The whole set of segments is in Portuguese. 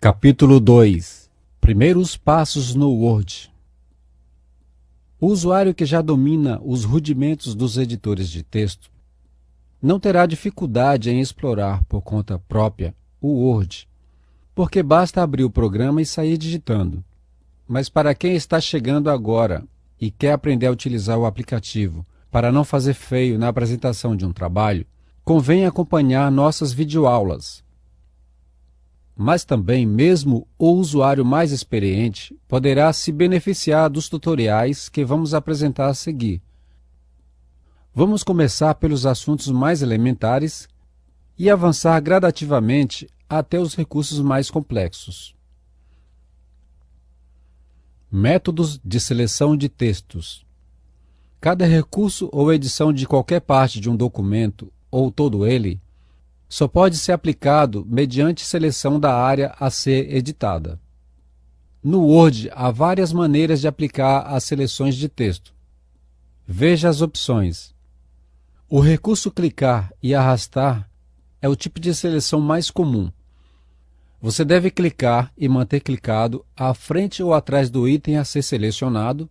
Capítulo 2 Primeiros passos no Word. O usuário que já domina os rudimentos dos editores de texto não terá dificuldade em explorar por conta própria o Word, porque basta abrir o programa e sair digitando. Mas para quem está chegando agora e quer aprender a utilizar o aplicativo para não fazer feio na apresentação de um trabalho, convém acompanhar nossas videoaulas. Mas também, mesmo o usuário mais experiente poderá se beneficiar dos tutoriais que vamos apresentar a seguir. Vamos começar pelos assuntos mais elementares e avançar gradativamente até os recursos mais complexos. Métodos de seleção de textos. Cada recurso ou edição de qualquer parte de um documento, ou todo ele, só pode ser aplicado mediante seleção da área a ser editada. No Word, há várias maneiras de aplicar as seleções de texto. Veja as opções. O recurso clicar e arrastar é o tipo de seleção mais comum. Você deve clicar e manter clicado à frente ou atrás do item a ser selecionado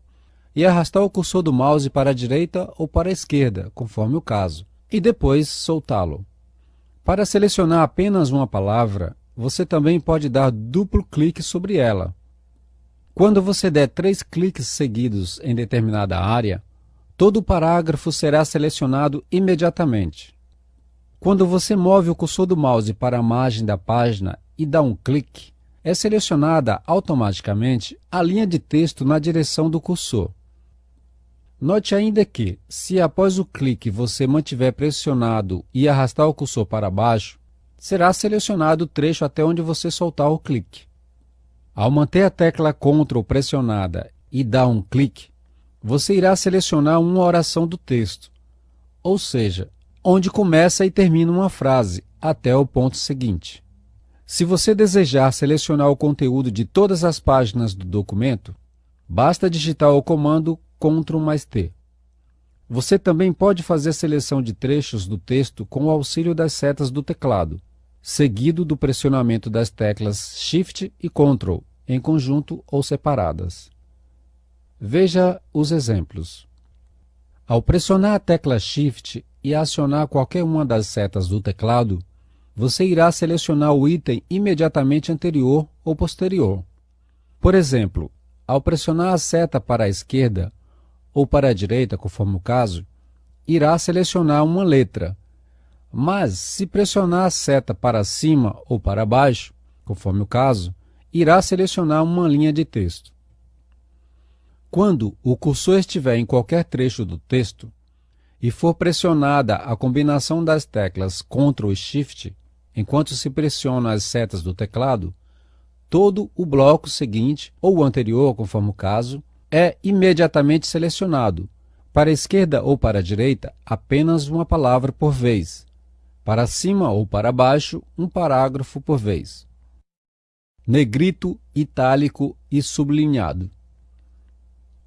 e arrastar o cursor do mouse para a direita ou para a esquerda, conforme o caso, e depois soltá-lo. Para selecionar apenas uma palavra, você também pode dar duplo clique sobre ela. Quando você der 3 cliques seguidos em determinada área, todo o parágrafo será selecionado imediatamente. Quando você move o cursor do mouse para a margem da página e dá um clique, é selecionada automaticamente a linha de texto na direção do cursor. Note ainda que, se após o clique você mantiver pressionado e arrastar o cursor para baixo, será selecionado o trecho até onde você soltar o clique. Ao manter a tecla Ctrl pressionada e dar um clique, você irá selecionar uma oração do texto, ou seja, onde começa e termina uma frase, até o ponto seguinte. Se você desejar selecionar o conteúdo de todas as páginas do documento, basta digitar o comando Ctrl+T. Você também pode fazer a seleção de trechos do texto com o auxílio das setas do teclado, seguido do pressionamento das teclas Shift e Ctrl, em conjunto ou separadas. Veja os exemplos. Ao pressionar a tecla Shift e acionar qualquer uma das setas do teclado, você irá selecionar o item imediatamente anterior ou posterior. Por exemplo, ao pressionar a seta para a esquerda ou para a direita, conforme o caso, irá selecionar uma letra. Mas, se pressionar a seta para cima ou para baixo, conforme o caso, irá selecionar uma linha de texto. Quando o cursor estiver em qualquer trecho do texto e for pressionada a combinação das teclas Ctrl e Shift, enquanto se pressionam as setas do teclado, todo o bloco seguinte, ou o anterior, conforme o caso, é imediatamente selecionado. Para a esquerda ou para a direita, apenas uma palavra por vez. Para cima ou para baixo, um parágrafo por vez. Negrito, itálico e sublinhado.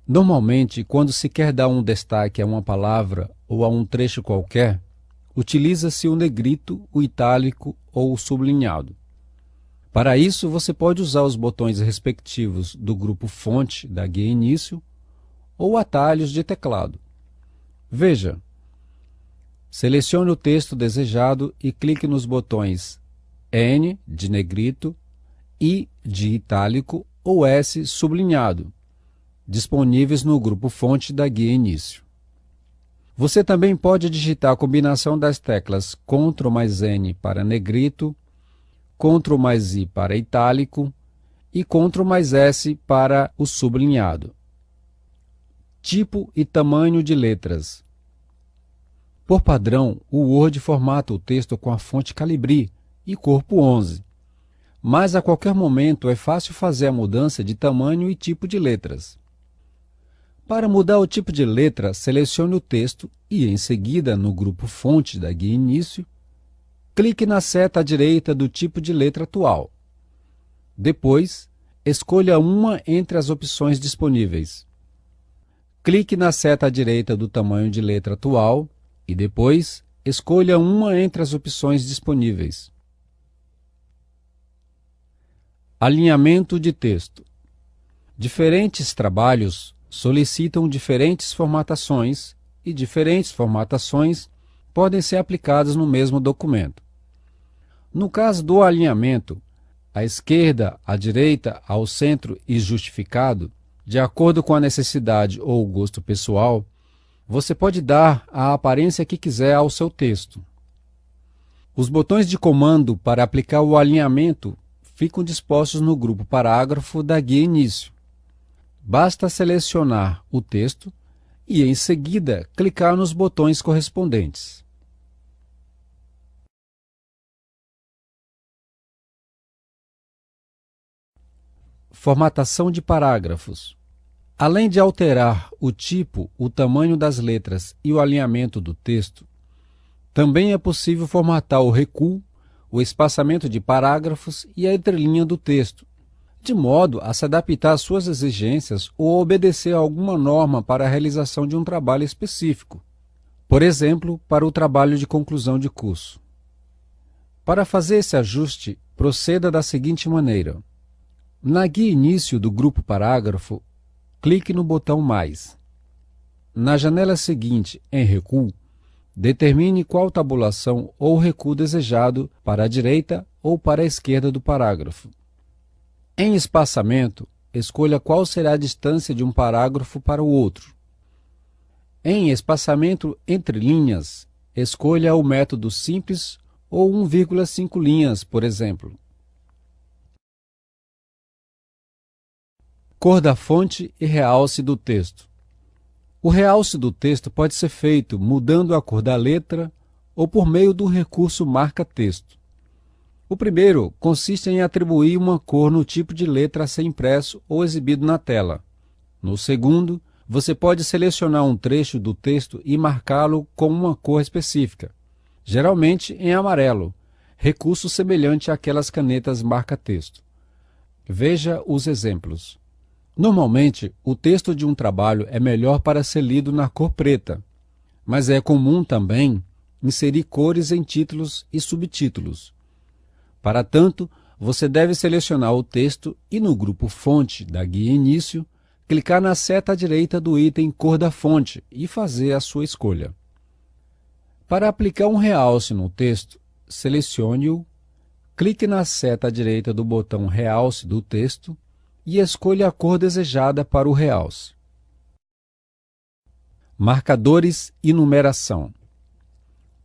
Normalmente, quando se quer dar um destaque a uma palavra ou a um trecho qualquer, utiliza-se o negrito, o itálico ou o sublinhado. Para isso, você pode usar os botões respectivos do grupo Fonte da guia Início ou atalhos de teclado. Veja, selecione o texto desejado e clique nos botões N de negrito, I de itálico ou S sublinhado, disponíveis no grupo Fonte da guia Início. Você também pode digitar a combinação das teclas Ctrl+N para negrito, Ctrl+I para itálico e Ctrl+S para o sublinhado. Tipo e tamanho de letras. Por padrão, o Word formata o texto com a fonte Calibri e corpo 11, mas a qualquer momento é fácil fazer a mudança de tamanho e tipo de letras. Para mudar o tipo de letra, selecione o texto e, em seguida, no grupo Fonte da guia Início, clique na seta à direita do tipo de letra atual. Depois, escolha uma entre as opções disponíveis. Clique na seta à direita do tamanho de letra atual e depois escolha uma entre as opções disponíveis. Alinhamento de texto. Diferentes trabalhos solicitam diferentes formatações e diferentes formatações podem ser aplicadas no mesmo documento. No caso do alinhamento, à esquerda, à direita, ao centro e justificado, de acordo com a necessidade ou o gosto pessoal, você pode dar a aparência que quiser ao seu texto. Os botões de comando para aplicar o alinhamento ficam dispostos no grupo parágrafo da guia Início. Basta selecionar o texto e, em seguida, clicar nos botões correspondentes. Formatação de parágrafos. Além de alterar o tipo, o tamanho das letras e o alinhamento do texto, também é possível formatar o recuo, o espaçamento de parágrafos e a entrelinha do texto, de modo a se adaptar às suas exigências ou obedecer a alguma norma para a realização de um trabalho específico, por exemplo, para o trabalho de conclusão de curso. Para fazer esse ajuste, proceda da seguinte maneira. Na guia Início do grupo parágrafo, clique no botão Mais. Na janela seguinte, em Recuo, determine qual tabulação ou recuo desejado para a direita ou para a esquerda do parágrafo. Em Espaçamento, escolha qual será a distância de um parágrafo para o outro. Em Espaçamento entre linhas, escolha o método simples ou 1,5 linhas, por exemplo. Cor da fonte e realce do texto. O realce do texto pode ser feito mudando a cor da letra ou por meio do recurso Marca-Texto. O primeiro consiste em atribuir uma cor no tipo de letra a ser impresso ou exibido na tela. No segundo, você pode selecionar um trecho do texto e marcá-lo com uma cor específica, geralmente em amarelo, recurso semelhante àquelas canetas Marca-Texto. Veja os exemplos. Normalmente, o texto de um trabalho é melhor para ser lido na cor preta, mas é comum também inserir cores em títulos e subtítulos. Para tanto, você deve selecionar o texto e no grupo Fonte da guia Início, clicar na seta à direita do item Cor da fonte e fazer a sua escolha. Para aplicar um realce no texto, selecione-o, clique na seta à direita do botão Realce do texto e escolha a cor desejada para o realce. Marcadores e numeração.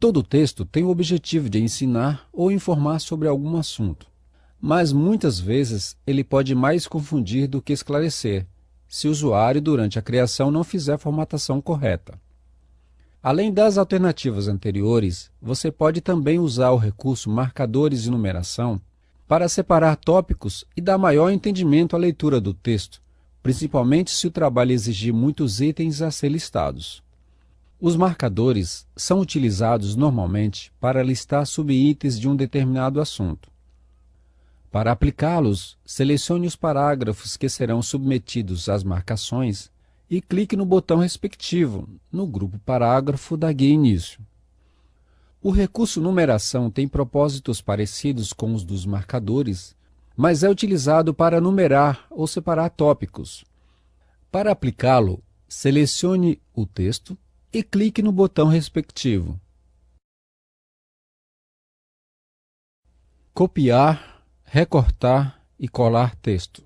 Todo texto tem o objetivo de ensinar ou informar sobre algum assunto, mas muitas vezes ele pode mais confundir do que esclarecer, se o usuário durante a criação não fizer a formatação correta. Além das alternativas anteriores, você pode também usar o recurso Marcadores e numeração para separar tópicos e dar maior entendimento à leitura do texto, principalmente se o trabalho exigir muitos itens a ser listados. Os marcadores são utilizados normalmente para listar subitens de um determinado assunto. Para aplicá-los, selecione os parágrafos que serão submetidos às marcações e clique no botão respectivo, no grupo Parágrafo da guia Início. O recurso numeração tem propósitos parecidos com os dos marcadores, mas é utilizado para numerar ou separar tópicos. Para aplicá-lo, selecione o texto e clique no botão respectivo. Copiar, recortar e colar texto.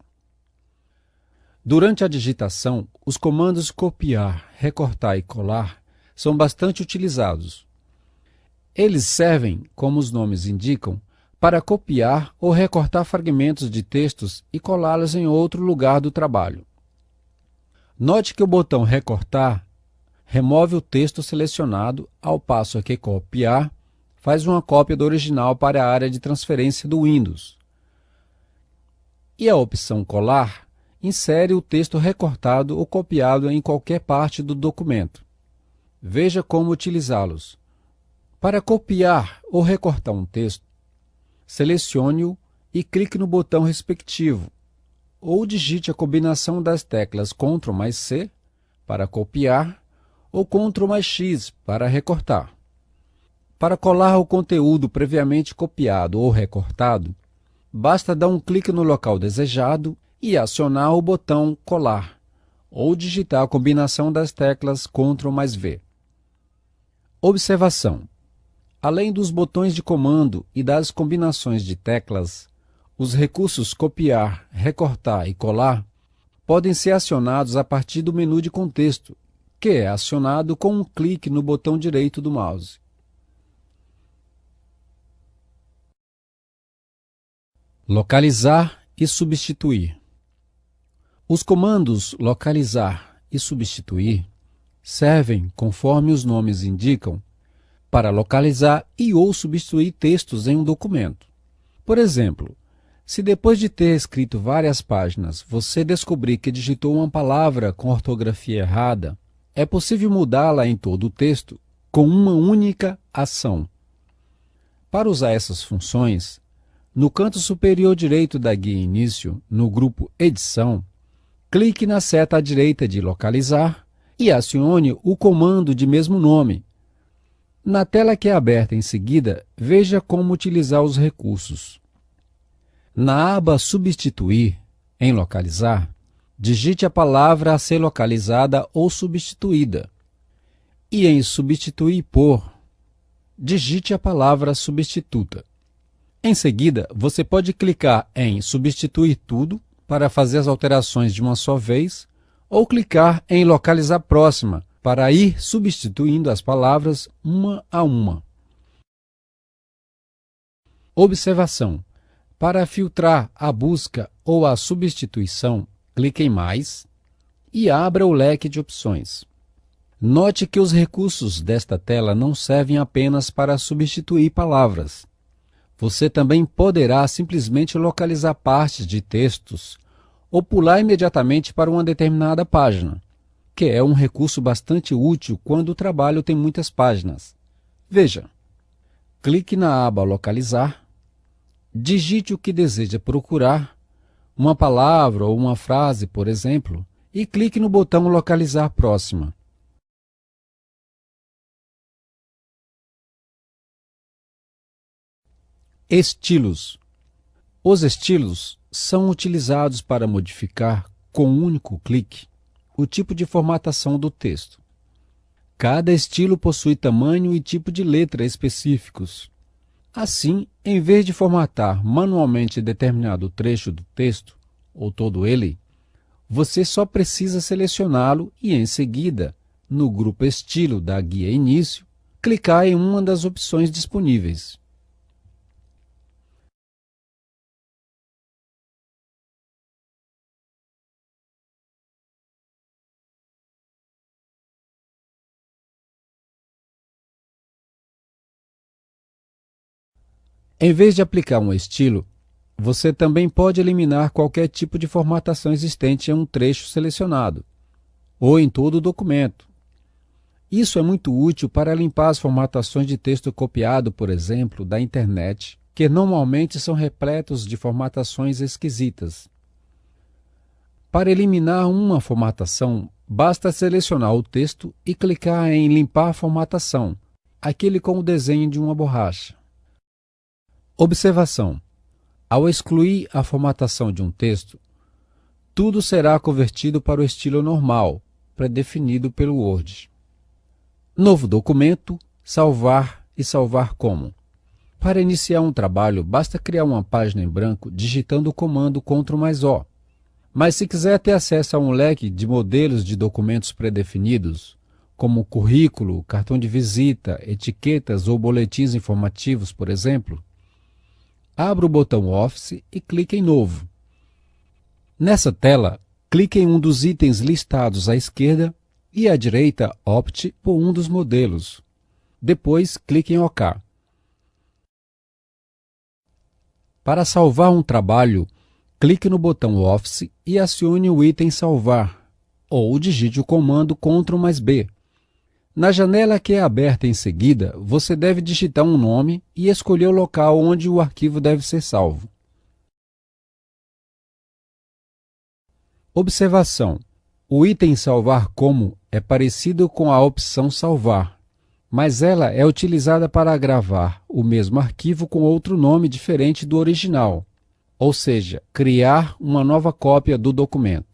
Durante a digitação, os comandos copiar, recortar e colar são bastante utilizados. Eles servem, como os nomes indicam, para copiar ou recortar fragmentos de textos e colá-los em outro lugar do trabalho. Note que o botão Recortar remove o texto selecionado, ao passo que Copiar faz uma cópia do original para a área de transferência do Windows. E a opção Colar insere o texto recortado ou copiado em qualquer parte do documento. Veja como utilizá-los. Para copiar ou recortar um texto, selecione-o e clique no botão respectivo, ou digite a combinação das teclas Ctrl mais C para copiar ou Ctrl mais X para recortar. Para colar o conteúdo previamente copiado ou recortado, basta dar um clique no local desejado e acionar o botão colar, ou digitar a combinação das teclas Ctrl mais V. Observação: além dos botões de comando e das combinações de teclas, os recursos copiar, recortar e colar podem ser acionados a partir do menu de contexto, que é acionado com um clique no botão direito do mouse. Localizar e substituir. Os comandos localizar e substituir servem, conforme os nomes indicam, para localizar e ou substituir textos em um documento. Por exemplo, se depois de ter escrito várias páginas, você descobrir que digitou uma palavra com ortografia errada, é possível mudá-la em todo o texto com uma única ação. Para usar essas funções, no canto superior direito da guia Início, no grupo Edição, clique na seta à direita de Localizar e acione o comando de mesmo nome. Na tela que é aberta em seguida, veja como utilizar os recursos. Na aba Substituir, em Localizar, digite a palavra a ser localizada ou substituída. E em Substituir por, digite a palavra substituta. Em seguida, você pode clicar em Substituir tudo para fazer as alterações de uma só vez, ou clicar em Localizar próxima para ir substituindo as palavras uma a uma. Observação: para filtrar a busca ou a substituição, clique em Mais e abra o leque de opções. Note que os recursos desta tela não servem apenas para substituir palavras. Você também poderá simplesmente localizar partes de textos ou pular imediatamente para uma determinada página, que é um recurso bastante útil quando o trabalho tem muitas páginas. Veja, clique na aba Localizar, digite o que deseja procurar, uma palavra ou uma frase, por exemplo, e clique no botão Localizar próxima. Estilos. Os estilos são utilizados para modificar, com um único clique, o tipo de formatação do texto. Cada estilo possui tamanho e tipo de letra específicos. Assim, em vez de formatar manualmente determinado trecho do texto, ou todo ele, você só precisa selecioná-lo e, em seguida, no grupo Estilo da guia Início, clicar em uma das opções disponíveis. Em vez de aplicar um estilo, você também pode eliminar qualquer tipo de formatação existente em um trecho selecionado, ou em todo o documento. Isso é muito útil para limpar as formatações de texto copiado, por exemplo, da internet, que normalmente são repletos de formatações esquisitas. Para eliminar uma formatação, basta selecionar o texto e clicar em Limpar formatação, aquele com o desenho de uma borracha. Observação: ao excluir a formatação de um texto, tudo será convertido para o estilo normal, pré-definido pelo Word. Novo documento, salvar e salvar como. Para iniciar um trabalho, basta criar uma página em branco digitando o comando Ctrl mais O. Mas se quiser ter acesso a um leque de modelos de documentos pré-definidos, como currículo, cartão de visita, etiquetas ou boletins informativos, por exemplo, abra o botão Office e clique em Novo. Nessa tela, clique em um dos itens listados à esquerda e à direita opte por um dos modelos. Depois, clique em OK. Para salvar um trabalho, clique no botão Office e acione o item Salvar, ou digite o comando Ctrl mais B. Na janela que é aberta em seguida, você deve digitar um nome e escolher o local onde o arquivo deve ser salvo. Observação: o item Salvar como é parecido com a opção Salvar, mas ela é utilizada para gravar o mesmo arquivo com outro nome diferente do original. ou seja, criar uma nova cópia do documento.